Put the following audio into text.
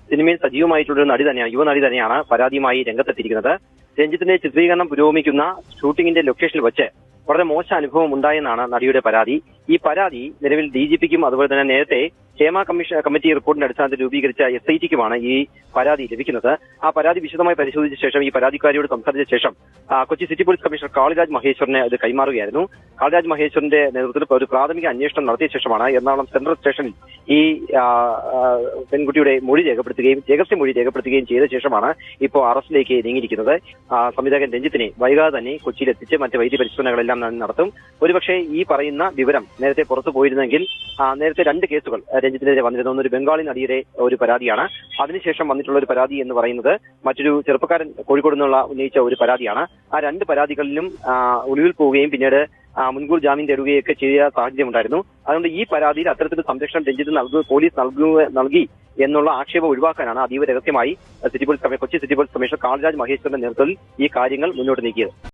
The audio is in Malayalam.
സിനിമയിൽ സജീവമായിട്ടുള്ള ഒരു നടി തന്നെയാണ്, യുവനടി തന്നെയാണ് പരാതിയുമായി രംഗത്തെത്തിയിരിക്കുന്നത്. രഞ്ജിത്തിന്റെ ചിത്രീകരണം പുരോഗമിക്കുന്ന ഷൂട്ടിംഗിന്റെ ലൊക്കേഷനിൽ വെച്ച് വളരെ മോശം അനുഭവം ഉണ്ടായെന്നാണ് നടിയുടെ പരാതി. ഈ പരാതി നിലവിൽ DGPക്കും അതുപോലെ തന്നെ നേരത്തെ ക്ഷേമ കമ്മിറ്റി റിപ്പോർട്ടിന്റെ അടിസ്ഥാനത്തിൽ രൂപീകരിച്ച SITക്കുമാണ് ഈ പരാതി ലഭിക്കുന്നത്. ആ പരാതി വിശദമായി പരിശോധിച്ച ശേഷം ഈ പരാതിക്കാരിയോട് സംസാരിച്ച ശേഷം Kochi city police commissioner Kaliraj മഹേശ്വറിനെ അത് കൈമാറുകയായിരുന്നു. കാളിരാജ് മഹേശ്വറിന്റെ നേതൃത്വത്തിൽ ഒരു പ്രാഥമിക അന്വേഷണം നടത്തിയ ശേഷമാണ് എറണാകുളം സെൻട്രൽ സ്റ്റേഷനിൽ ഈ പെൺകുട്ടിയുടെ മൊഴി രേഖപ്പെടുത്തുകയും രഹസ്യ മൊഴി രേഖപ്പെടുത്തുകയും ചെയ്ത ശേഷമാണ് ഇപ്പോൾ അറസ്റ്റിലേക്ക് നീങ്ങിയിരിക്കുന്നത്. സംവിധായകൻ രഞ്ജിത്തിനെ വൈകാതെ തന്നെ കൊച്ചിയിലെത്തിച്ച് മറ്റ് വൈദ്യ പരിശോധനകളെല്ലാം നടത്തും. ഒരുപക്ഷെ ഈ പറയുന്ന വിവരം നേരത്തെ പുറത്തു പോയിരുന്നെങ്കിൽ നേരത്തെ 2 കേസുകൾ രഞ്ജിത്തിനെതിരെ വന്നിരുന്ന ഒരു ബംഗാളി നടിയുടെ ഒരു പരാതിയാണ്. അതിനുശേഷം വന്നിട്ടുള്ള ഒരു പരാതി എന്ന് പറയുന്നത് മറ്റൊരു ചെറുപ്പക്കാരൻ കോഴിക്കോട് നിന്നുള്ള ഉന്നയിച്ച ഒരു പരാതിയാണ്. ആ 2 പരാതികളിലും ഒളിവിൽ പോവുകയും പിന്നീട് മുൻകൂർ ജാമ്യം തേടുകയൊക്കെ ചെയ്ത സാഹചര്യമുണ്ടായിരുന്നു. അതുകൊണ്ട് ഈ പരാതിയിൽ അത്തരത്തിലുള്ള സംരക്ഷണം രഞ്ജിത്ത് പോലീസ് നൽകി എന്നുള്ള ആക്ഷേപം ഒഴിവാക്കാനാണ് അതീവ രഹസ്യമായി Kochi city police commissioner Kaliraj മഹേശ്വറിന്റെ നേതൃത്വത്തിൽ ഈ കാര്യങ്ങൾ മുന്നോട്ട് നീക്കിയത്.